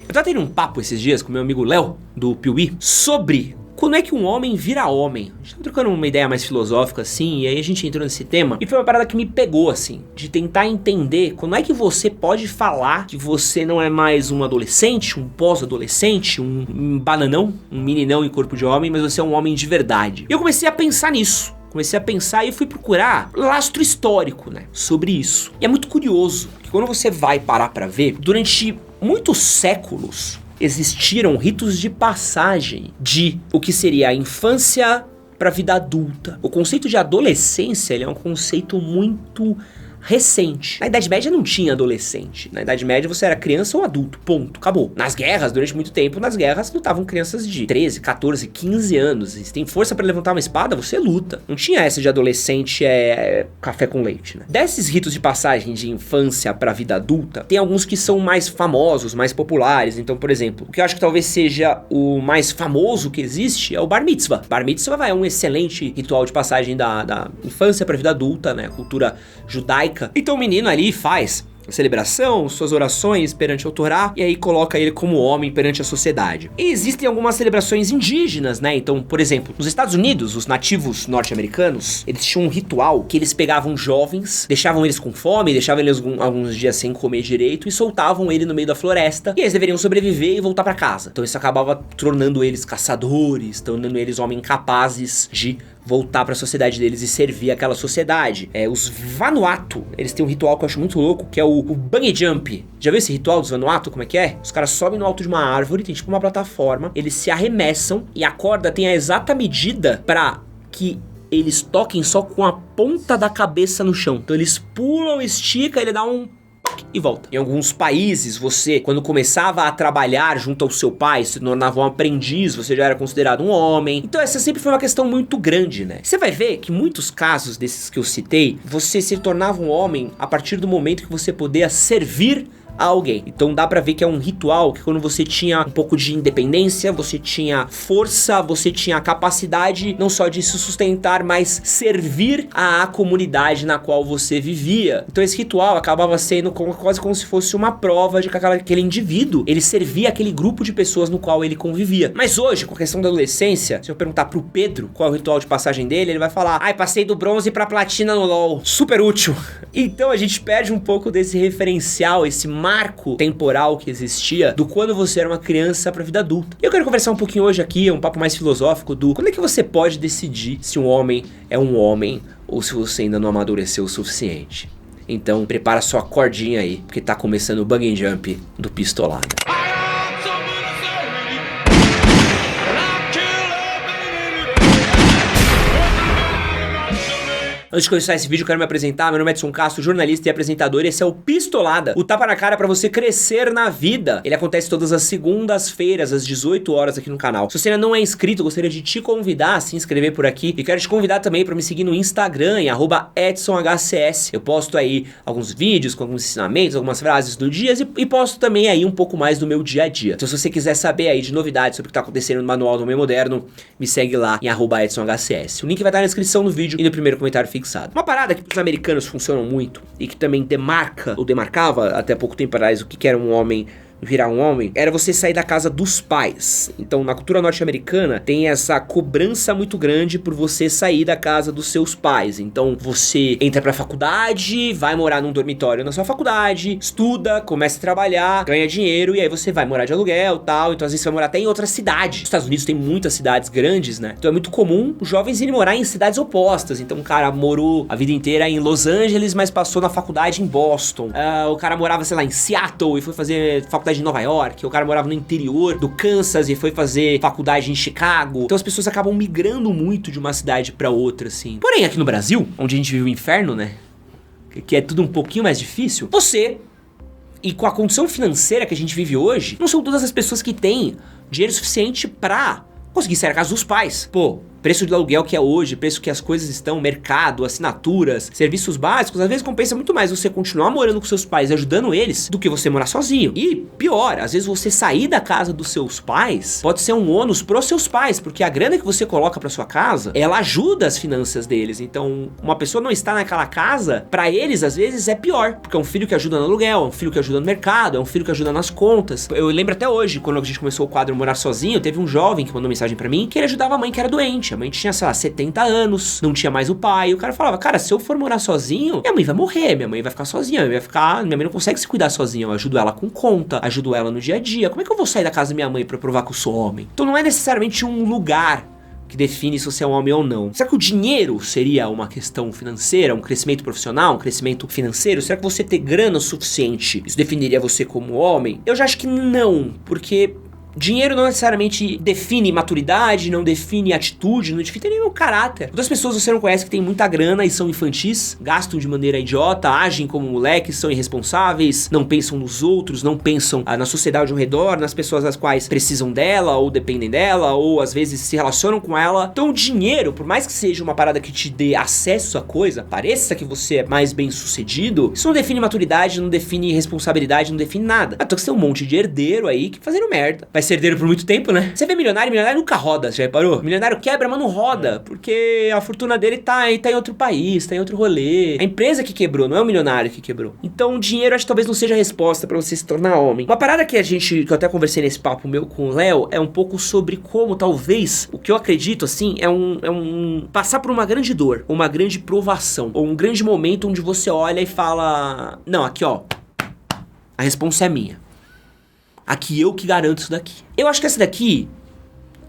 Eu tava tendo um papo esses dias com meu amigo Léo, do Piuí, sobre quando é que um homem vira homem. A gente tava trocando uma ideia mais filosófica assim, e aí a gente entrou nesse tema, e foi uma parada que me pegou assim, de tentar entender quando é que você pode falar que você não é mais um adolescente, um pós-adolescente, um bananão, um meninão em corpo de homem, mas você é um homem de verdade. E eu comecei a pensar nisso. Comecei a pensar e fui procurar lastro histórico, né, sobre isso. E é muito curioso, que quando você vai parar pra ver, durante muitos séculos existiram ritos de passagem de o que seria a infância pra vida adulta. O conceito de adolescência, ele é um conceito muito recente. Na Idade Média não tinha adolescente. Na Idade Média você era criança ou adulto, ponto, acabou. Nas guerras, durante muito tempo, nas guerras lutavam crianças de 13, 14, 15 anos. Se tem força pra levantar uma espada, você luta. Não tinha essa de adolescente café com leite, né? Desses ritos de passagem de infância pra vida adulta, tem alguns que são mais famosos, mais populares. Então, por exemplo, o que eu acho que talvez seja o mais famoso que existe é o Bar Mitzvah. Bar Mitzvah é um excelente ritual de passagem da infância pra vida adulta, né? Cultura judaica. Então o menino ali faz a celebração, suas orações perante o Torá, e aí coloca ele como homem perante a sociedade. E existem algumas celebrações indígenas, né? Então, por exemplo, nos Estados Unidos, os nativos norte-americanos, eles tinham um ritual que eles pegavam jovens, deixavam eles com fome, deixavam eles alguns dias sem comer direito e soltavam ele no meio da floresta, e eles deveriam sobreviver e voltar pra casa. Então isso acabava tornando eles caçadores, tornando eles homens capazes de voltar pra sociedade deles e servir aquela sociedade. Os Vanuatu, eles têm um ritual que eu acho muito louco, que é o Bungee Jump. Já viu esse ritual dos Vanuatu, como é que é? Os caras sobem no alto de uma árvore, tem tipo uma plataforma, eles se arremessam e a corda tem a exata medida pra que eles toquem só com a ponta da cabeça no chão. Então eles pulam, estica, ele dá um e volta. Em alguns países, você, quando começava a trabalhar junto ao seu pai, se tornava um aprendiz, você já era considerado um homem. Então essa sempre foi uma questão muito grande, né? Você vai ver que muitos casos desses que eu citei, você se tornava um homem a partir do momento que você podia servir a alguém. Então dá pra ver que é um ritual que quando você tinha um pouco de independência, você tinha força, você tinha capacidade não só de se sustentar, mas servir à comunidade na qual você vivia. Então esse ritual acabava sendo quase como se fosse uma prova de que aquele indivíduo, ele servia aquele grupo de pessoas no qual ele convivia. Mas hoje, com a questão da adolescência, se eu perguntar pro Pedro qual é o ritual de passagem dele, ele vai falar: ai, passei do bronze pra platina no LoL. Super útil. Então a gente perde um pouco desse referencial, esse marco temporal que existia do quando você era uma criança pra vida adulta. E eu quero conversar um pouquinho hoje aqui, um papo mais filosófico do quando é que você pode decidir se um homem é um homem ou se você ainda não amadureceu o suficiente. Então prepara sua cordinha aí, porque tá começando o Bungee Jump do Pistolada. Antes de começar esse vídeo, eu quero me apresentar. Meu nome é Edson Castro, jornalista e apresentador, e esse é o Pistolada, o tapa na cara pra você crescer na vida. Ele acontece todas as segundas-feiras, às 18 horas aqui no canal. Se você ainda não é inscrito, eu gostaria de te convidar a se inscrever por aqui. E quero te convidar também pra me seguir no Instagram, em @EdsonHCS. Eu posto aí alguns vídeos com alguns ensinamentos, algumas frases do dia, e posto também aí um pouco mais do meu dia a dia. Então se você quiser saber aí de novidades sobre o que tá acontecendo no Manual do Homem Moderno, me segue lá em @EdsonHCS. O link vai estar na descrição do vídeo e no primeiro comentário fixado. Uma parada que os americanos funcionam muito e que também demarcava até pouco tempo atrás o que era um homem virar um homem, era você sair da casa dos pais. Então na cultura norte-americana tem essa cobrança muito grande por você sair da casa dos seus pais. Então você entra pra faculdade, vai morar num dormitório na sua faculdade, estuda, começa a trabalhar, ganha dinheiro e aí você vai morar de aluguel e tal. Então às vezes você vai morar até em outra cidade. Nos Estados Unidos tem muitas cidades grandes, né? Então é muito comum os jovens irem morar em cidades opostas. Então o cara morou a vida inteira em Los Angeles, mas passou na faculdade em Boston. O cara morava, sei lá, em Seattle e foi fazer faculdade de Nova York, o cara morava no interior do Kansas e foi fazer faculdade em Chicago. Então as pessoas acabam migrando muito de uma cidade pra outra, assim. Porém, aqui no Brasil, onde a gente vive o inferno, né, que é tudo um pouquinho mais difícil, e com a condição financeira que a gente vive hoje, não são todas as pessoas que têm dinheiro suficiente pra conseguir sair da casa dos pais. Pô, preço de aluguel que é hoje, preço que as coisas estão, mercado, assinaturas, serviços básicos, às vezes compensa muito mais você continuar morando com seus pais, ajudando eles, do que você morar sozinho. E pior, às vezes você sair da casa dos seus pais pode ser um ônus pros seus pais, porque a grana que você coloca pra sua casa, ela ajuda as finanças deles. Então, uma pessoa não estar naquela casa, pra eles às vezes é pior, porque é um filho que ajuda no aluguel, é um filho que ajuda no mercado, é um filho que ajuda nas contas. Eu lembro até hoje, quando a gente começou o quadro Morar Sozinho, teve um jovem que mandou mensagem pra mim, que ele ajudava a mãe que era doente. A mãe tinha, sei lá, 70 anos, não tinha mais o pai, e o cara falava, cara, se eu for morar sozinho, minha mãe vai morrer, minha mãe vai ficar sozinha, minha mãe não consegue se cuidar sozinha, eu ajudo ela com conta, ajudo ela no dia a dia, como é que eu vou sair da casa da minha mãe pra provar que eu sou homem? Então não é necessariamente um lugar que define se você é um homem ou não. Será que o dinheiro seria uma questão financeira, um crescimento profissional, um crescimento financeiro? Será que você ter grana o suficiente, isso definiria você como homem? Eu já acho que não, porque dinheiro não necessariamente define maturidade, não define atitude, não define nem o caráter. Outras pessoas você não conhece que tem muita grana e são infantis, gastam de maneira idiota, agem como moleques, são irresponsáveis, não pensam nos outros, não pensam na sociedade ao redor, nas pessoas as quais precisam dela ou dependem dela, ou às vezes se relacionam com ela. Então o dinheiro, por mais que seja uma parada que te dê acesso à coisa, pareça que você é mais bem sucedido, isso não define maturidade, não define responsabilidade, não define nada. Então você tem um monte de herdeiro aí que fazendo merda. Vai ser herdeiro por muito tempo, né? Você vê milionário nunca roda, você já reparou? Milionário quebra, mas não roda, porque a fortuna dele tá em outro país, tá em outro rolê. A empresa que quebrou, não é o milionário que quebrou. Então o dinheiro acho que talvez não seja a resposta pra você se tornar homem. Uma parada que eu até conversei nesse papo meu com o Léo, é um pouco sobre como talvez, o que eu acredito assim, é um passar por uma grande dor, uma grande provação, ou um grande momento onde você olha e fala, não, aqui ó, a responsa é minha. Aqui eu que garanto isso daqui. Eu acho que essa daqui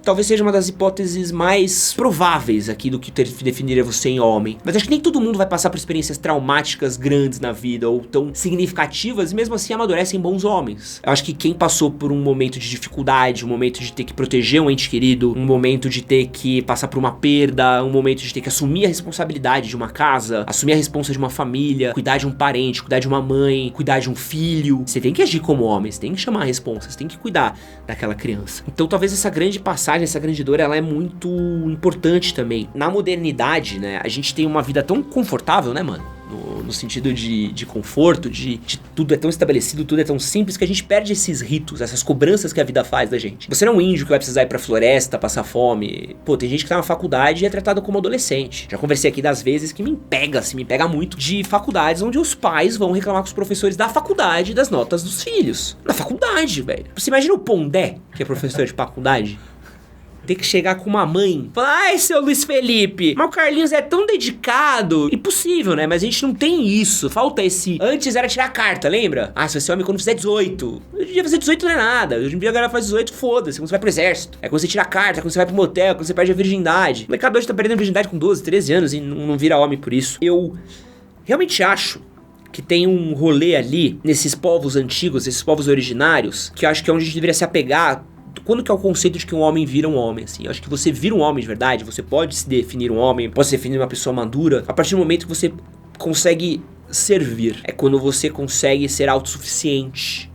talvez seja uma das hipóteses mais prováveis aqui do que definiria você em homem. Mas acho que nem todo mundo vai passar por experiências traumáticas grandes na vida ou tão significativas e mesmo assim amadurecem bons homens. Eu acho que quem passou por um momento de dificuldade, um momento de ter que proteger um ente querido, um momento de ter que passar por uma perda, um momento de ter que assumir a responsabilidade de uma casa, assumir a responsa de uma família, cuidar de um parente, cuidar de uma mãe, cuidar de um filho. Você tem que agir como homem, você tem que chamar a responsa, você tem que cuidar daquela criança. Então talvez essa grande passagem, essa grande dor, ela é muito importante também. Na modernidade, né, a gente tem uma vida tão confortável, né, mano? No sentido de conforto, de tudo é tão estabelecido, tudo é tão simples que a gente perde esses ritos, essas cobranças que a vida faz da gente. Você não é um índio que vai precisar ir pra floresta, passar fome. Pô, tem gente que tá na faculdade e é tratado como adolescente. Já conversei aqui das vezes que me pega muito, de faculdades onde os pais vão reclamar com os professores da faculdade das notas dos filhos. Na faculdade, velho. Você imagina o Pondé, que é professor de faculdade? Ter que chegar com uma mãe, falar, ai, seu Luiz Felipe, mas o Carlinhos é tão dedicado. Impossível, né? Mas a gente não tem isso. Falta esse... Antes era tirar a carta, lembra? Ah, se você é homem quando fizer 18. Hoje em dia fazer 18 não é nada. Hoje em dia a galera faz 18, foda-se. Quando você vai pro exército. É quando você tira a carta, quando você vai pro motel, quando você perde a virgindade. O molecada hoje tá perdendo a virgindade com 12, 13 anos e não vira homem por isso. Eu realmente acho que tem um rolê ali, nesses povos antigos, esses povos originários, que eu acho que é onde a gente deveria se apegar. Quando que é o conceito de que um homem vira um homem, assim? Eu acho que você vira um homem de verdade, você pode se definir um homem, pode se definir uma pessoa madura, a partir do momento que você consegue servir. É quando você consegue ser autossuficiente.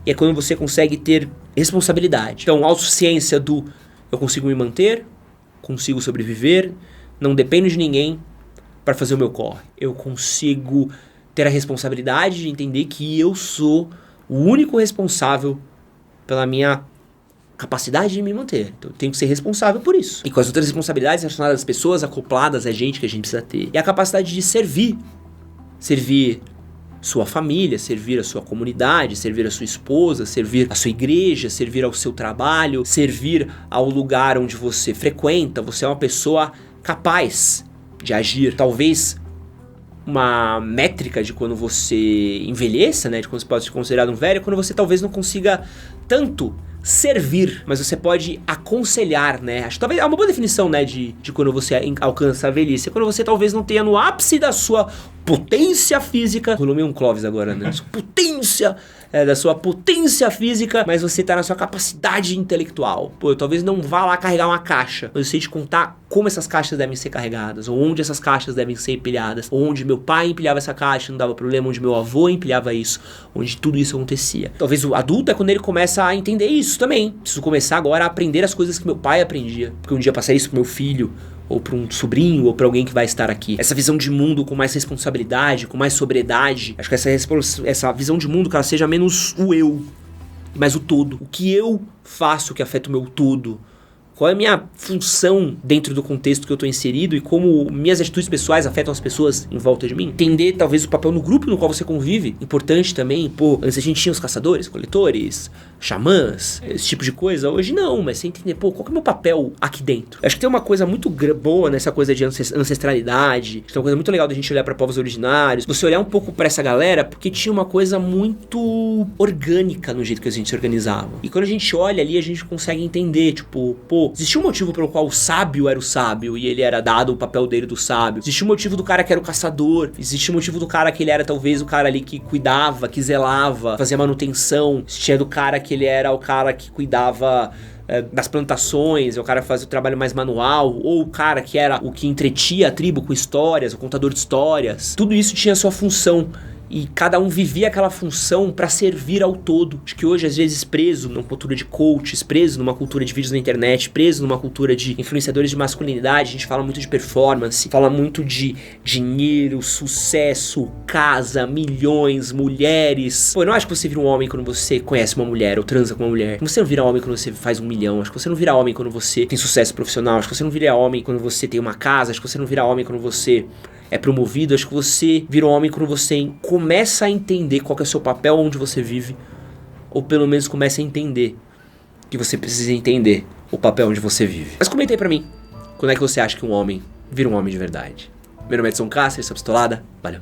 E é quando você consegue ter responsabilidade. Então, autossuficiência do eu consigo me manter, consigo sobreviver, não dependo de ninguém para fazer o meu corre. Eu consigo ter a responsabilidade de entender que eu sou o único responsável pela minha capacidade de me manter. Então eu tenho que ser responsável por isso. E com as outras responsabilidades relacionadas às pessoas acopladas a gente que a gente precisa ter. E a capacidade de servir. Servir sua família, servir a sua comunidade, servir a sua esposa, servir a sua igreja, servir ao seu trabalho, servir ao lugar onde você frequenta. Você é uma pessoa capaz de agir. Talvez uma métrica de quando você envelheça, né, de quando você pode ser considerado um velho, é quando você talvez não consiga tanto servir, mas você pode aconselhar, né? Acho que talvez é uma boa definição, né, de quando você alcança a velhice. É quando você talvez não tenha no ápice da sua potência física. Rolou meio um Clóvis agora, né? Sua potência, da sua potência física, mas você tá na sua capacidade intelectual. Pô, eu talvez não vá lá carregar uma caixa, mas eu sei te contar como essas caixas devem ser carregadas, ou onde essas caixas devem ser empilhadas, ou onde meu pai empilhava essa caixa, não dava problema, onde meu avô empilhava isso, onde tudo isso acontecia. Talvez o adulto é quando ele começa a entender isso também. Preciso começar agora a aprender as coisas que meu pai aprendia, porque um dia eu passei isso pro meu filho, ou para um sobrinho, ou para alguém que vai estar aqui. Essa visão de mundo com mais responsabilidade, com mais sobriedade. Acho que essa visão de mundo que ela seja menos o eu, mais o todo. O que eu faço que afeta o meu todo? Qual é a minha função dentro do contexto que eu estou inserido e como minhas atitudes pessoais afetam as pessoas em volta de mim? Entender talvez o papel no grupo no qual você convive. Importante também, pô, antes a gente tinha os caçadores, coletores, xamãs, esse tipo de coisa. Hoje não, mas você entender, pô, qual que é o meu papel aqui dentro? Acho que tem uma coisa muito boa nessa coisa de ancestralidade. Tem uma coisa muito legal da gente olhar para povos originários. Você olhar um pouco para essa galera, porque tinha uma coisa muito orgânica no jeito que a gente se organizava. E quando a gente olha ali, a gente consegue entender, tipo, pô, existia um motivo pelo qual o sábio era o sábio e ele era dado o papel dele do sábio. Existia um motivo do cara que era o caçador. Existia um motivo do cara que ele era talvez o cara ali que cuidava, que zelava, fazia manutenção. Existia do cara que ele era o cara que cuidava das plantações, é o cara que fazia o trabalho mais manual, ou o cara que era o que entretia a tribo com histórias, o contador de histórias. Tudo isso tinha a sua função. E cada um vivia aquela função para servir ao todo. Acho que hoje, às vezes, preso numa cultura de coaches, preso numa cultura de vídeos na internet, preso numa cultura de influenciadores de masculinidade, a gente fala muito de performance, fala muito de dinheiro, sucesso, casa, milhões, mulheres. Pô, eu não acho que você vira um homem quando você conhece uma mulher ou transa com uma mulher. Você não vira homem quando você faz 1 milhão. Acho que você não vira homem quando você tem sucesso profissional. Acho que você não vira homem quando você tem uma casa. Acho que você não vira homem quando você é promovido. Acho que você vira um homem quando você começa a entender qual que é o seu papel onde você vive, ou pelo menos começa a entender que você precisa entender o papel onde você vive. Mas comenta aí pra mim, quando é que você acha que um homem vira um homem de verdade? Meu nome é Edson Cáceres, essa pistolada, valeu.